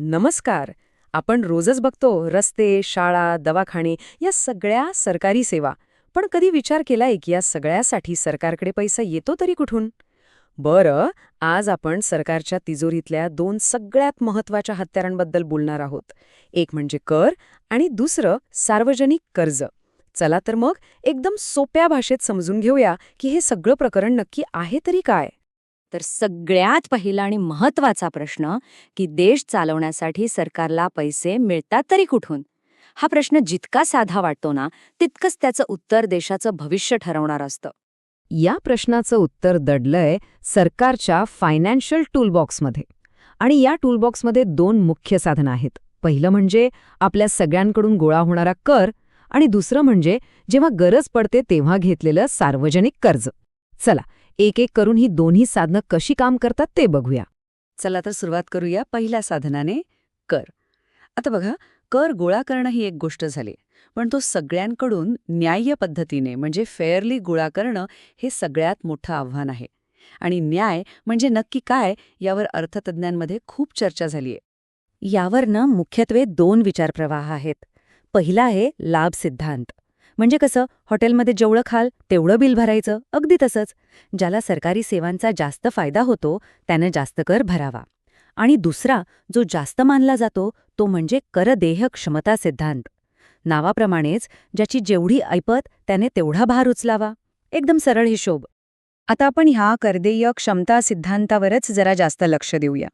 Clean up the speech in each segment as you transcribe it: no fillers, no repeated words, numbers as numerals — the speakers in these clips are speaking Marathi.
नमस्कार. आपण रोजच बघतो रस्ते, शाळा, दवाखाने या सगळ्या सरकारी सेवा. पण कधी विचार केलाय की या सगळ्यासाठी सरकारकडे पैसा येतो तरी कुठून? बरं, आज आपण सरकारच्या तिजोरीतल्या दोन सगळ्यात महत्वाच्या हत्यारांबद्दल बोलणार आहोत. एक म्हणजे कर आणि दुसरं सार्वजनिक कर्ज. चला तर मग एकदम सोप्या भाषेत समजून घेऊया की हे सगळं प्रकरण नक्की आहे तरी काय. तर सगळ्यात पहिला आणि महत्वाचा प्रश्न की देश चालवण्यासाठी सरकारला पैसे मिळतात तरी कुठून? हा प्रश्न जितका साधा वाटतो ना, तितकंच त्याचं उत्तर देशाचं भविष्य ठरवणार असतं. या प्रश्नाचं उत्तर दडलंय सरकारच्या फायनान्शियल टूलबॉक्समध्ये. आणि या टूलबॉक्समध्ये दोन मुख्य साधनं आहेत. पहिलं म्हणजे आपल्या सगळ्यांकडून गोळा होणारा कर आणि दुसरं म्हणजे जेव्हा गरज पडते तेव्हा घेतलेलं सार्वजनिक कर्ज. चला, एक एक करून ही दोन्ही साधनं कशी काम करतात ते बघूया. चला तर सुरुवात करूया पहिल्या साधनाने, कर. आता बघा, कर गोळा करणं ही एक गोष्ट झाली, पण तो सगळ्यांकडून न्याय्य पद्धतीने म्हणजे फेअरली गोळा करणं हे सगळ्यात मोठं आव्हान आहे. आणि न्याय म्हणजे नक्की काय यावर अर्थतज्ज्ञांमध्ये खूप चर्चा झालीय. यावर मुख्यत्वे दोन विचारप्रवाह आहेत. पहिला आहे लाभ सिद्धांत. म्हणजे कसं, हॉटेलमध्ये जेवढं खाल तेवढं बिल भरायचं, अगदी तसंच. ज्याला सरकारी सेवांचा जास्त फायदा होतो त्यानं जास्त कर भरावा. आणि दुसरा जो जास्त मानला जातो तो म्हणजे करदेह क्षमता सिद्धांत. नावाप्रमाणेच ज्याची जेवढी ऐपत त्याने तेवढा भार उचलावा. एकदम सरळ हिशोब. आता आपण ह्या करदेय क्षमता सिद्धांतावरच जरा जास्त लक्ष देऊया.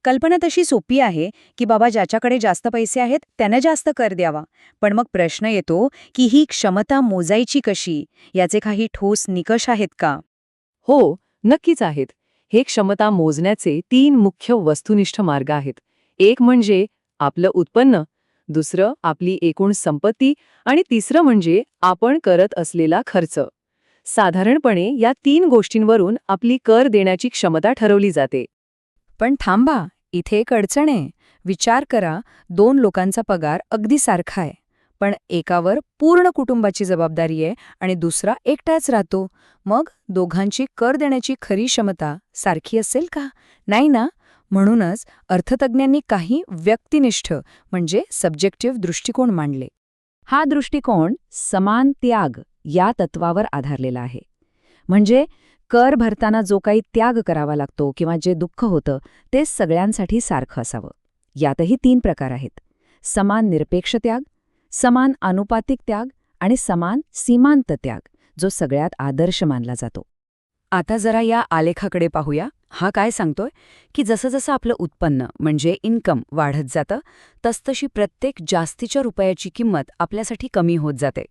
कल्पना तशी सोपी आहे की बाबा ज्याच्याकडे जास्त पैसे आहेत त्यानं जास्त कर द्यावा. पण मग प्रश्न येतो की ही क्षमता मोजायची कशी? याचे काही ठोस निकष आहेत का? हो, नक्कीच आहेत. हे क्षमता मोजण्याचे तीन मुख्य वस्तुनिष्ठ मार्ग आहेत. एक म्हणजे आपलं उत्पन्न, दुसरं आपली एकूण संपत्ती आणि तिसरं म्हणजे आपण करत असलेला खर्च. साधारणपणे या तीन गोष्टींवरून आपली कर देण्याची क्षमता ठरवली जाते. पण थांबा, इथे एक अडचण आहे. विचार करा, दोन लोकांचा पगार अगदी सारखा आहे, पण एकावर पूर्ण कुटुंबाची जबाबदारी आहे आणि दुसरा एकटाच राहतो. मग दोघांची कर देण्याची खरी क्षमता सारखी असेल का? नाही ना. म्हणूनच अर्थतज्ज्ञांनी काही व्यक्तिनिष्ठ म्हणजे सब्जेक्टिव्ह दृष्टिकोन मांडले. हा दृष्टिकोन समान त्याग या तत्वावर आधारलेला आहे. म्हणजे कर भरताना जो काही त्याग करावा लागतो किंवा जे दुःख होतं ते सगळ्यांसाठी सारखं असावं. यातही तीन प्रकार आहेत: समान निरपेक्ष त्याग, समान आनुपातिक त्याग आणि समान सीमांत त्याग, जो सगळ्यात आदर्श मानला जातो. आता जरा या आलेखाकडे पाहूया. हा काय सांगतोय की जसं जसं आपलं उत्पन्न म्हणजे इन्कम वाढत जातं तसतशी प्रत्येक जास्तीच्या रुपयाची किंमत आपल्यासाठी कमी होत जाते.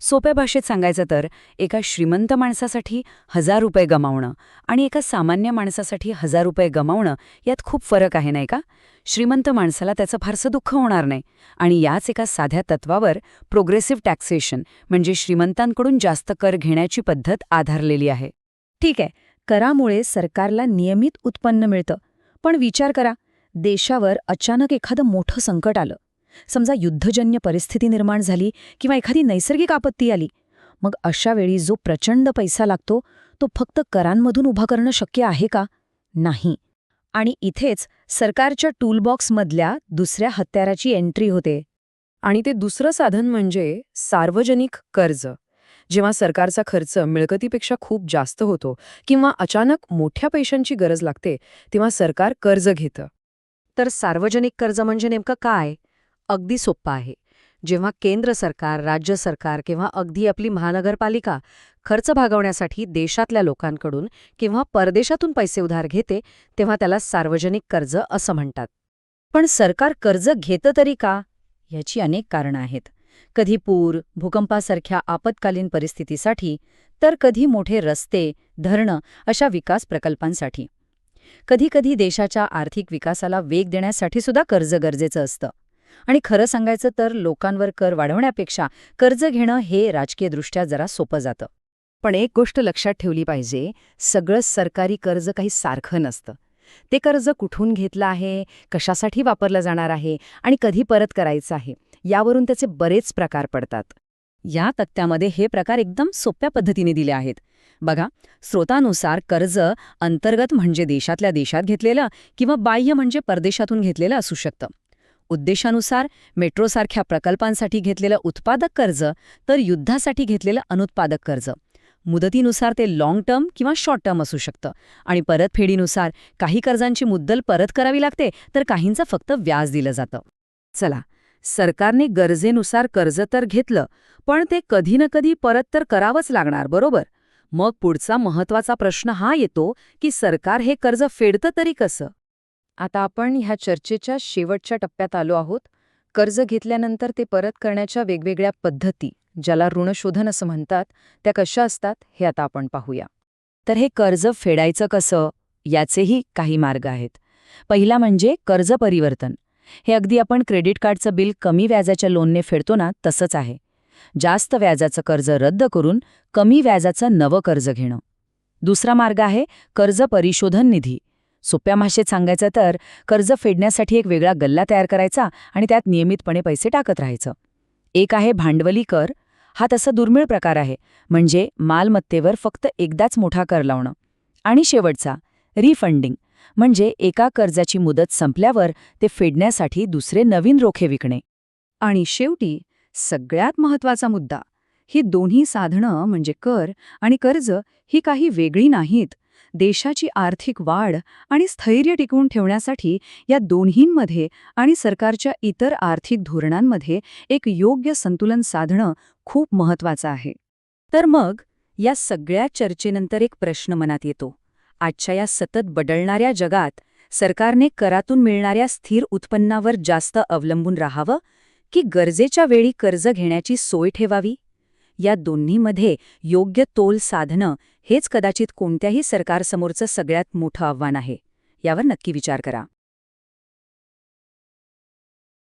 सोप्या भाषेत सांगायचं तर एका श्रीमंत माणसासाठी 1000 रुपये गमावणं आणि एका सामान्य माणसासाठी 1000 रुपये गमावणं यात खूप फरक आहे, नाही का? श्रीमंत माणसाला त्याचं फारसं दुःख होणार नाही. आणि याच एका साध्या तत्वावर प्रोग्रेसिव्ह टॅक्सेशन म्हणजे श्रीमंतांकडून जास्त कर घेण्याची पद्धत आधारलेली आहे. ठीक आहे, करामुळे सरकारला नियमित उत्पन्न मिळतं. पण विचार करा, देशावर अचानक एखादं मोठं संकट आलं. समजा युद्धजन्य परिस्थिती निर्माण झाली किंवा एखादी नैसर्गिक आपत्ती आली. मग अशा वेळी जो प्रचंड पैसा लागतो तो फक्त करांमधून उभा करणं शक्य आहे का? नाही. आणि इथेच सरकारच्या टूलबॉक्समधल्या दुसऱ्या हत्याराची एंट्री होते. आणि ते दुसरं साधन म्हणजे सार्वजनिक कर्ज. जेव्हा सरकारचा खर्च मिळकतीपेक्षा खूप जास्त होतो किंवा अचानक मोठ्या पैशांची गरज लागते तेव्हा सरकार कर्ज घेतं. तर सार्वजनिक कर्ज म्हणजे नेमकं काय? अगदी सोप्पं आहे. जेव्हा केंद्र सरकार, राज्य सरकार किंवा अगदी आपली महानगरपालिका खर्च भागवण्यासाठी देशातल्या लोकांकडून किंवा परदेशातून पैसे उधार घेते तेव्हा त्याला सार्वजनिक कर्ज असं म्हणतात. पण सरकार कर्ज घेतं तरी का? याची अनेक कारणं आहेत. कधी पूर, भूकंपासारख्या आपत्कालीन परिस्थितीसाठी, तर कधी मोठे रस्ते, धरणं अशा विकास प्रकल्पांसाठी. कधी देशाच्या आर्थिक विकासाला वेग देण्यासाठी सुद्धा कर्ज गरजेचं असतं. आणि खरं सांगायचं तर लोकांवर कर वाढवण्यापेक्षा कर्ज घेणं हे राजकीयदृष्ट्या जरा सोपं जातं. पण एक गोष्ट लक्षात ठेवली पाहिजे, सगळं सरकारी कर्ज काही सारखं नसतं. ते कर्ज कुठून घेतलं आहे, कशासाठी वापरलं जाणार आहे आणि कधी परत करायचं आहे यावरून त्याचे बरेच प्रकार पडतात. या तक्त्यामध्ये हे प्रकार एकदम सोप्या पद्धतीने दिले आहेत. बघा, स्रोतानुसार कर्ज अंतर्गत म्हणजे देशातल्या देशात घेतलेलं किंवा बाह्य म्हणजे परदेशातून घेतलेलं असू शकतं. उद्देशानुसार मेट्रोसारख्या प्रकल्पांसाठी घेतलेलं उत्पादक कर्ज तर युद्धासाठी घेतलेलं अनुत्पादक कर्ज. मुदतीनुसार ते लाँग टर्म किंवा शॉर्ट टर्म असू शकतं. आणि परतफेडीनुसार काही कर्जांची मुद्दल परत करावी लागते तर काहींचं फक्त व्याज दिलं जातं. चला, सरकारने गरजेनुसार कर्ज तर घेतलं, पण ते कधी ना कधी परत तर करावंच लागणार, बरोबर? मग पुढचा महत्वाचा प्रश्न हा येतो की सरकार हे कर्ज फेडतं तरी कसं? आता आपण ह्या चर्चेच्या शेवटच्या टप्प्यात आलो आहोत. कर्ज घेतल्यानंतर ते परत करण्याच्या वेगवेगळ्या पद्धती, ज्याला ऋणशोधन असं म्हणतात, त्या कशा असतात हे आता आपण पाहूया. तर हे कर्ज फेडायचं कसं याचेही काही मार्ग आहेत. पहिला म्हणजे कर्ज परिवर्तन. हे अगदी आपण क्रेडिट कार्डचं बिल कमी व्याजाच्या लोनने फेडतो ना, तसंच आहे. जास्त व्याजाचं कर्ज रद्द करून कमी व्याजाचं नवं कर्ज घेणं. दुसरा मार्ग आहे कर्ज परिशोधन निधी. सोप्या भाषेत सांगायचं तर कर्ज फेडण्यासाठी एक वेगळा गल्ला तयार करायचा आणि त्यात नियमितपणे पैसे टाकत राहायचं. एक आहे भांडवली कर. हा तसा दुर्मिळ प्रकार आहे, म्हणजे मालमत्तेवर फक्त एकदाच मोठा कर लावणं. आणि शेवटचा रिफंडिंग, म्हणजे एका कर्जाची मुदत संपल्यावर ते फेडण्यासाठी दुसरे नवीन रोखे विकणे. आणि शेवटी सगळ्यात महत्वाचा मुद्दा, ही दोन्ही साधनं म्हणजे कर आणि कर्ज ही काही वेगळी नाहीत. देशाची आर्थिक वाढ आणि स्थैर्य टिकवून ठेवण्यासाठी या दोन्हींमध्ये आणि सरकारच्या इतर आर्थिक धोरणांमध्ये एक योग्य संतुलन साधणं खूप महत्वाचं आहे. तर मग या सगळ्या चर्चेनंतर एक प्रश्न मनात येतो. आजच्या या सतत बदलणाऱ्या जगात सरकारने करातून मिळणाऱ्या स्थिर उत्पन्नावर जास्त अवलंबून राहावं की गरजेच्या वेळी कर्ज घेण्याची सोय ठेवावी? या दोन्हीमध्ये योग्य तोल साधणं हेच कदाचित कोणत्याही सरकारसमोरचं सगळ्यात मोठं आव्हान आहे. यावर नक्की विचार करा.